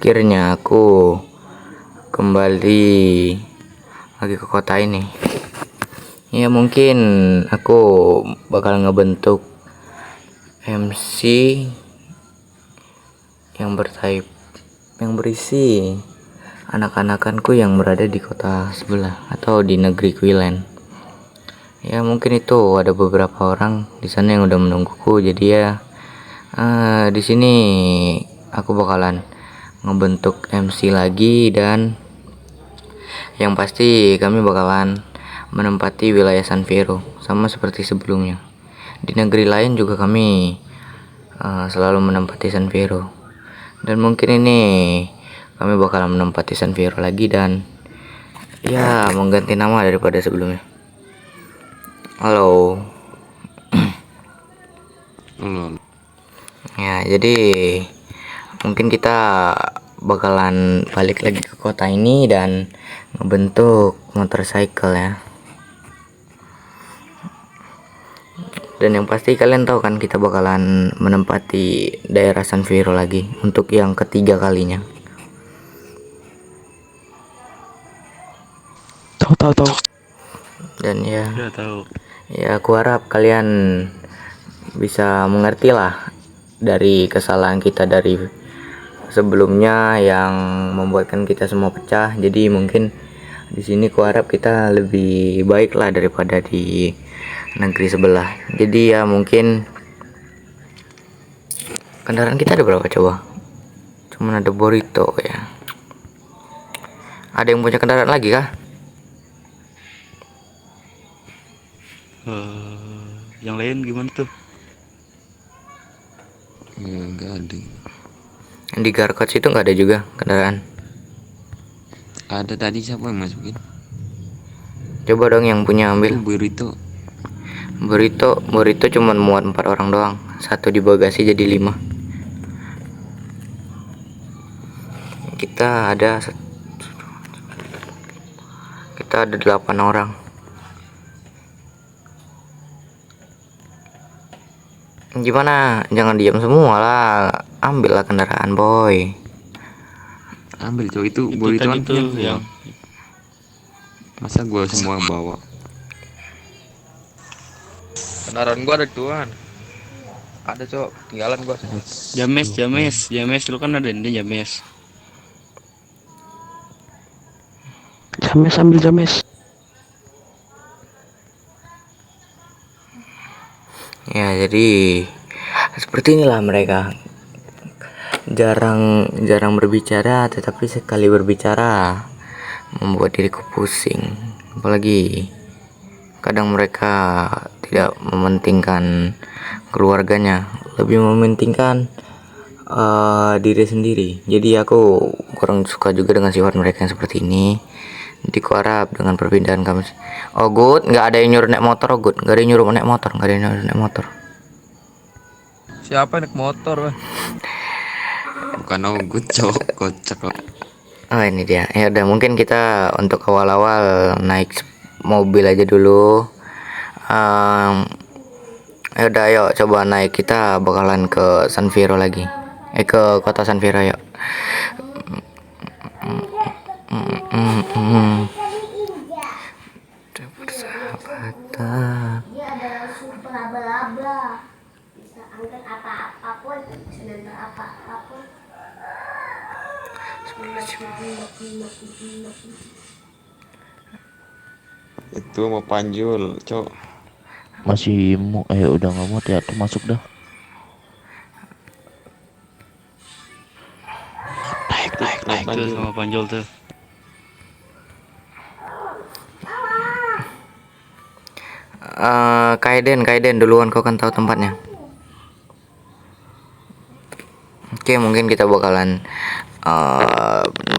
Akhirnya aku kembali lagi ke kota ini. Ya mungkin aku bakal ngebentuk MC yang berisi anak-anakanku yang berada di kota sebelah atau di negeri Quilen. Ya mungkin itu ada beberapa orang di sana yang udah menungguku. Jadi ya di sini aku bakalan ngebentuk MC lagi, dan yang pasti kami bakalan menempati wilayah San Fierro sama seperti sebelumnya. Di negeri lain juga kami selalu menempati San Fierro, dan mungkin ini kami bakalan menempati San Fierro lagi dan ya mengganti nama daripada sebelumnya. Halo. Halo. Ya jadi mungkin kita bakalan balik lagi ke kota ini dan ngebentuk motorcycle ya. Dan yang pasti kalian tahu kan, kita bakalan menempati daerah San Fierro lagi untuk yang ketiga kalinya. Tahu. Dan ya Tahu. ya aku harap kalian bisa mengerti lah dari kesalahan kita dari sebelumnya yang membuatkan kita semua pecah. Jadi mungkin di sini ku harap kita lebih baik lah daripada di negeri sebelah. Jadi ya mungkin kendaraan kita ada berapa coba? Cuman ada Burrito ya. Ada yang punya kendaraan lagi kah? Yang lain gimana tuh? Ya, nggak ada. Di Garkot situ nggak ada juga kendaraan. Ada tadi siapa yang masukin? Coba dong yang punya ambil. Burrito. Burrito cuman muat 4 orang doang. Satu di bagasi jadi 5. Kita ada 8 orang. Gimana? Jangan diam semua lah. Ambillah kendaraan, boy. Ambil cowok itu Itu burrito tadi kan tuh punya yang gua. Masa gua semua bawa? Kendaraan gua ada tuan. Ada cok, tinggalan gua. James lu kan ada ini James. Ambil James. Ya, jadi seperti inilah mereka. Jarang berbicara, tetapi sekali berbicara membuat diriku pusing. Apalagi kadang mereka tidak mementingkan keluarganya, lebih mementingkan diri sendiri. Jadi aku kurang suka juga dengan sifat mereka yang seperti ini. Jadi ku harap dengan perpindahan kami. Oh good, nggak ada yang nyuruh naik motor. Oh good, nggak ada yang nyuruh naik motor. Siapa naik motor? Wah? Bukan Ogut cowok, kocak kok. Oh ini dia. Ya udah, mungkin kita untuk awal-awal naik mobil aja dulu. Ya udah, ayo coba naik. Kita bakalan ke San Fierro lagi. Ke kota San Fierro yuk. Persahabatan. Dia adalah super laba-laba. Bisa angkat apa-apapun, bisa nempel apa-apapun. Itu mau panjul, cowok. Masih mau, udah nggak mau ya, tuh masuk dah. Naik Tuh sama Panjol tuh. Kaiden duluan, kau kan tahu tempatnya. Oke, mungkin kita bakalan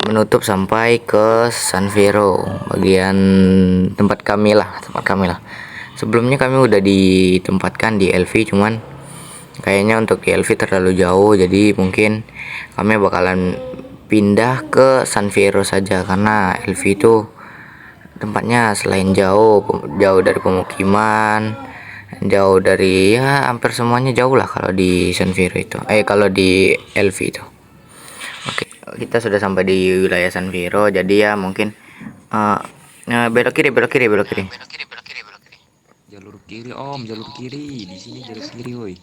menutup sampai ke San Fierro, bagian tempat kami lah. Sebelumnya kami udah ditempatkan di LV, cuman kayaknya untuk di LV terlalu jauh, jadi mungkin kami bakalan pindah ke San Fierro saja, karena LV itu tempatnya selain jauh dari pemukiman, jauh dari ya hampir semuanya jauh lah kalau di San Fierro itu. Kalau di LV itu. Oke. kita sudah sampai di wilayah San Viro, jadi ya mungkin belok kiri, belok kiri, belok kiri. Jalur kiri om, jalur kiri. Di sini jalur kiri woi.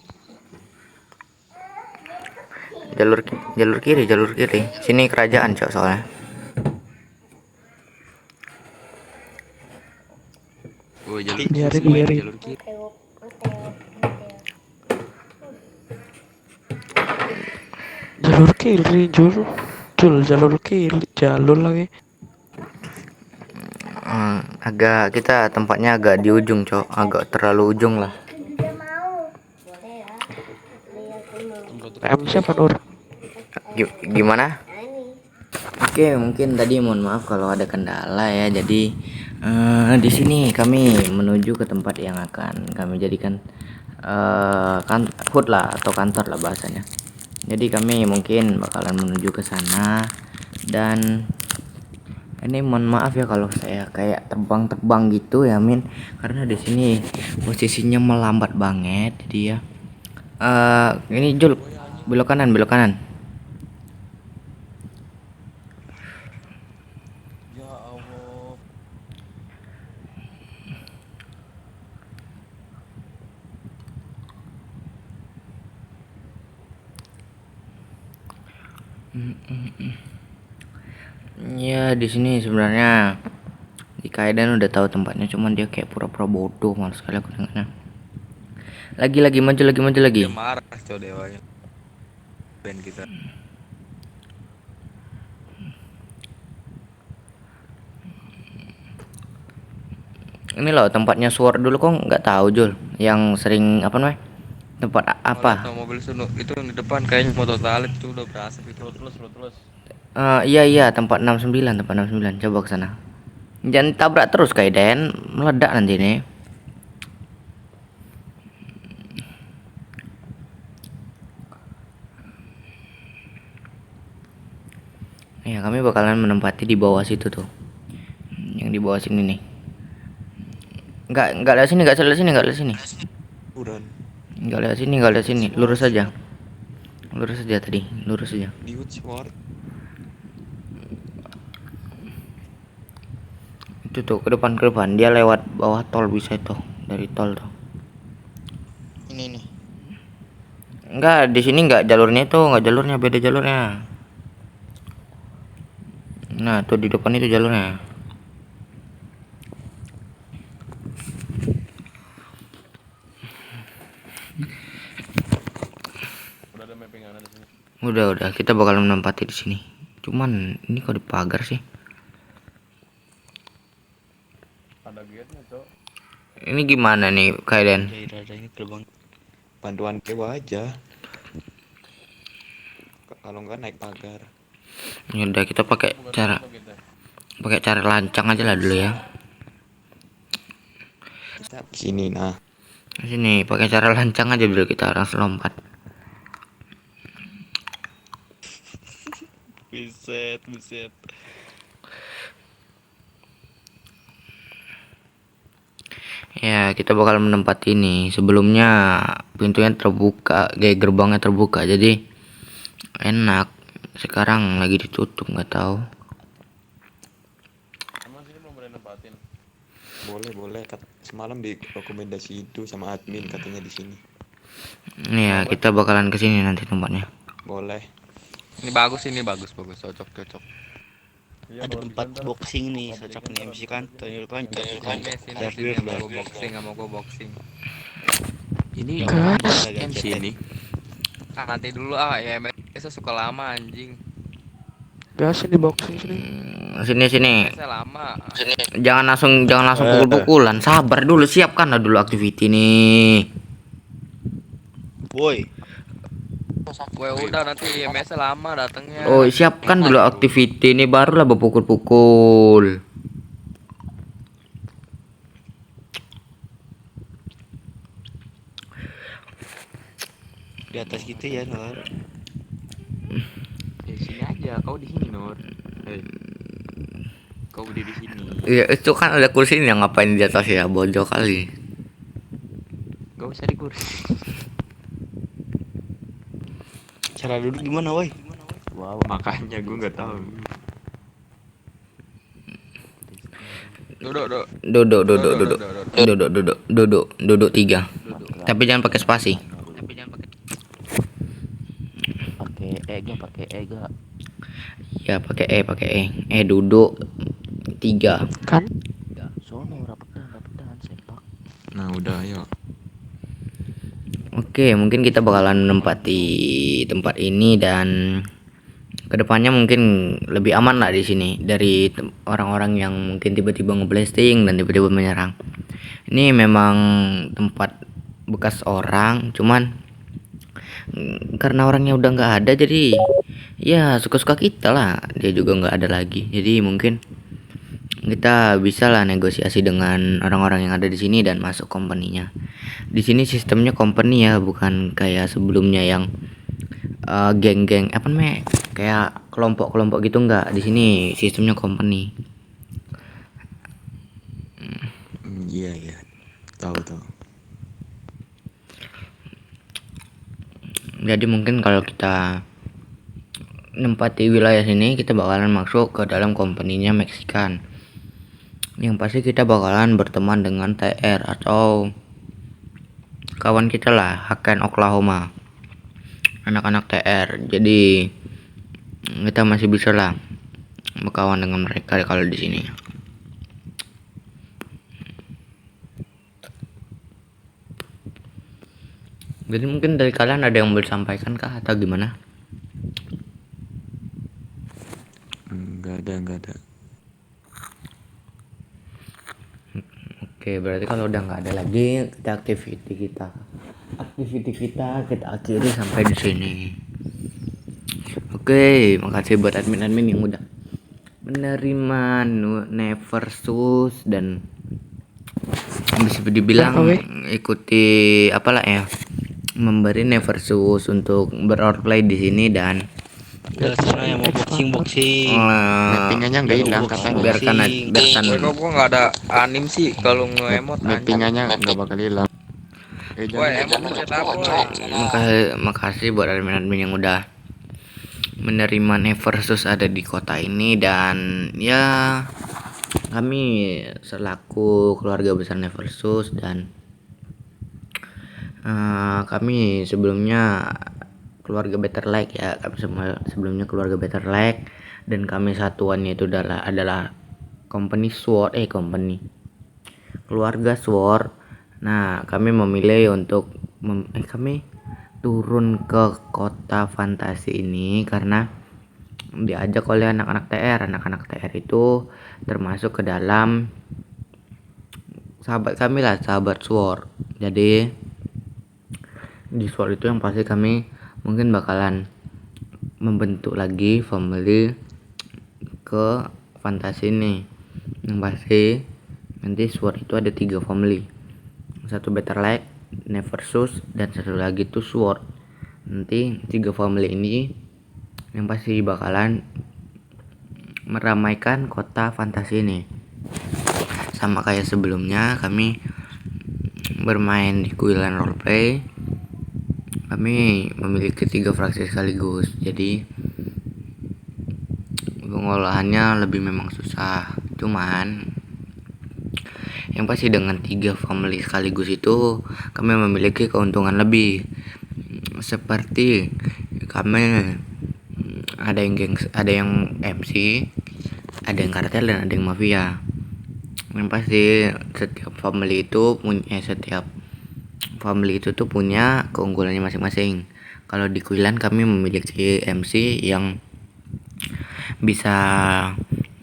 Jalur kiri, jalur kiri. Sini kerajaan cok soalnya. Woi jalur Biarin, kiri, biarin. jalur kiri. Tengok, Jalur kiri, jalur kiri, jalur lagi. Agak kita tempatnya agak di ujung cok, agak terlalu ujung lah. dia mau. Boleh ya. Lihat dulu. PM siapa Nur? Gimana? Nah, ini. Oke, mungkin tadi mohon maaf kalau ada kendala ya. Jadi di sini kami menuju ke tempat yang akan kami jadikan kan food lah atau kantor lah bahasanya. Jadi kami mungkin bakalan menuju ke sana, dan ini mohon maaf ya kalau saya kayak terbang-terbang gitu ya Min, karena di sini posisinya melambat banget. Jadi ya ini Jul, belok kanan, belok kanan. Ya di sini sebenarnya di Kaiden udah tahu tempatnya, cuman dia kayak pura-pura bodoh, malas sekali aku dengarnya. Lagi maju lagi, maju lagi. Dia marah cowok dewanya. Band kita. Ini loh tempatnya Sword dulu, kok nggak tahu Jul, yang sering apa namanya, tempat apa? Kalau mobil sunu itu di depan kayaknya motor talit tuh udah berasap itu. Terus. Iya tempat 69, tempat 69, coba ke sana. Jangan tabrak terus Kaiden, meledak nanti nih. Ya kami bakalan menempati di bawah situ tuh, yang di bawah sini nih. Nggak lewat sini, nggak lewat sini, nggak lewat sini, Uran. nggak lewat sini, nggak lewat sini. Lurus saja tadi, lurus saja. Di Woodsport. Itu tuh ke depan, dia lewat bawah tol, bisa tuh dari tol tuh. Ini nih. Enggak, di sini enggak jalurnya itu, enggak jalurnya, beda jalurnya. Nah, tuh di depan itu jalurnya. Udah, kita bakal menempati di sini. Cuman ini kok dipagar sih? Ini gimana nih, Kaiden? Ada ini gerbang. Bantuan dewa aja. Kalau enggak naik pagar. Ya udah, kita pakai cara lancang aja lah dulu ya. Sini nah. Sini pakai cara lancang aja dulu, kita langsung lompat. Buset. Ya, kita bakal menempati ini. Sebelumnya pintunya terbuka, gerbangnya terbuka, jadi enak. Sekarang lagi ditutup, nggak tahu. Boleh. Semalam di rekomendasi itu sama admin katanya di sini. Ya, kita bakalan kesini nanti tempatnya. Boleh. Ini bagus, cocok. Ada tempat boxing nih, cocok nih MC Kanto. Ini kan Sini sama gue boxing. Ini Gas. MC ini. Nanti dulu ya MS suka lama anjing. Gas di boxing sini. Sini. MS lama. Jangan langsung pukul-pukulan. Sabar dulu, siapkanlah dulu activity nih. Woi. Gue udah nanti MS lama datangnya. Oh, siapkan dulu activity ini, barulah berpukul-pukul. Di atas gitu ya, Nur. Di sini aja, kau di sini Nur. Kau berdiri di sini. Iya, itu kan ada kursi ini, yang ngapain di atas ya, bodoh kali. Gak usah di kursi. Cara duduk gimana, woi? Wow. Makanya gue nggak tahu. Duduk, duduk. Duduk, duduk, duduk. Duduk, duduk, duduk, duduk 3. Tapi jangan pakai spasi. Pakai pakai ega. Ya, pakai E. Duduk 3. Kan? Sono rapetan sepak. Nah udah ayo. Oke, mungkin kita bakalan menempati tempat ini dan kedepannya mungkin lebih aman lah di sini dari orang-orang yang mungkin tiba-tiba ngeblasting dan tiba-tiba menyerang. Ini memang tempat bekas orang, cuman karena orangnya udah nggak ada, jadi ya suka-suka kita lah. Dia juga nggak ada lagi, jadi mungkin kita bisa lah negosiasi dengan orang-orang yang ada di sini dan masuk company-nya. Di sini sistemnya company ya, bukan kayak sebelumnya yang geng-geng apa namanya, kayak kelompok-kelompok gitu. Enggak, di sini sistemnya company. Iya. Tahu. Jadi mungkin kalau kita nempati wilayah sini, kita bakalan masuk ke dalam company-nya Mexican. Yang pasti kita bakalan berteman dengan TR atau kawan kita lah, Haken Oklahoma, anak-anak TR. Jadi kita masih bisa lah berkawan dengan mereka kalau di sini. Jadi mungkin dari kalian ada yang mau disampaikan kah atau gimana? Enggak ada. Oke, berarti kalau udah nggak ada lagi, aktiviti kita akhiri sampai di sini. Oke, makasih buat admin yang udah menerima Neversus dan bisa dibilang ikuti apalah ya, memberi Neversus untuk berroleplay di sini dan Biasanya yang mau boxing. Mappingannya nggak hilang katanya. biarkan Kok gua nggak ada anim sih kalau nge-emot anjing. Mappingannya nggak bakal hilang. Woi, emot cet apa? makasih buat admin yang udah menerima Neversus ada di kota ini. Dan ya, kami selaku keluarga besar Neversus dan kami sebelumnya keluarga Better Like ya, kami sebelumnya keluarga Better Like, dan kami satuannya itu adalah company SWORD, keluarga SWORD. Nah, kami memilih untuk kami turun ke kota fantasi ini karena diajak oleh anak-anak TR. Anak-anak TR itu termasuk ke dalam sahabat kami lah, sahabat SWORD. Jadi di SWORD itu yang pasti kami mungkin bakalan membentuk lagi family ke fantasi ini. Yang pasti nanti SWORD itu ada 3 family, satu Better Like, Neversus, dan satu lagi tuh SWORD. Nanti 3 family ini yang pasti bakalan meramaikan kota fantasi ini. Sama kayak sebelumnya kami bermain di Kuilan Roleplay, kami memiliki 3 fraksi sekaligus, jadi pengolahannya lebih memang susah. Cuman yang pasti dengan 3 family sekaligus itu kami memiliki keuntungan lebih, seperti kami ada yang MC, ada yang kartel, dan ada yang mafia. Yang pasti setiap family itu punya keunggulannya masing-masing. Kalau di Kuilan kami memiliki MC yang bisa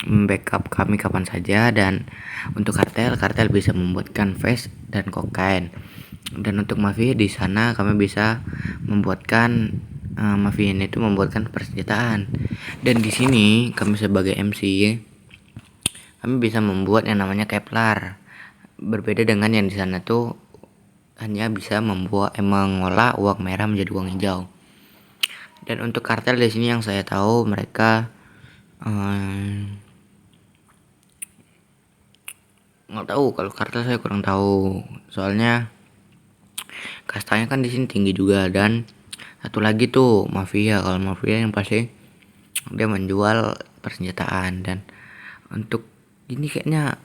backup kami kapan saja, dan untuk kartel bisa membuatkan face dan kokain. Dan untuk mafia di sana kami bisa membuatkan mafia itu membuatkan persenjataan. Dan di sini kami sebagai MC kami bisa membuat yang namanya Kevlar. Berbeda dengan yang di sana tuh hanya bisa mengolah uang merah menjadi uang hijau. Dan untuk kartel di sini yang saya tahu mereka nggak tahu, kalau kartel saya kurang tahu, soalnya kastanya kan di sini tinggi juga. Dan satu lagi tuh mafia. Kalau mafia yang pasti dia menjual persenjataan. Dan untuk ini kayaknya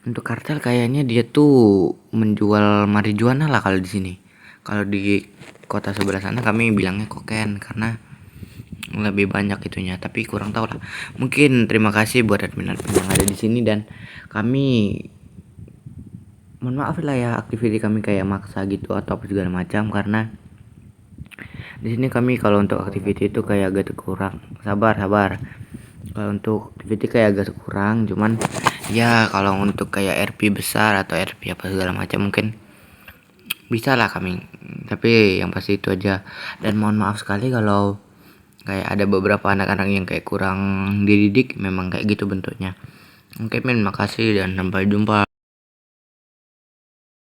untuk kartel kayaknya dia tuh menjual marijuana lah kalau di sini. Kalau di kota sebelah sana kami bilangnya koken karena lebih banyak itunya, tapi kurang tahu lah. Mungkin terima kasih buat admin-admin yang ada di sini, dan kami mohon maaf lah ya aktiviti kami kayak maksa gitu atau apa segala macam, karena di sini kami kalau untuk aktiviti itu kayak agak kurang. Sabar. Kalau untuk aktiviti kayak agak kurang, cuman ya kalau untuk kayak RP besar atau RP apa segala macam mungkin bisa lah kami. Tapi yang pasti itu aja. Dan mohon maaf sekali kalau kayak ada beberapa anak-anak yang kayak kurang dididik, memang kayak gitu bentuknya. Oke men, makasih dan sampai jumpa.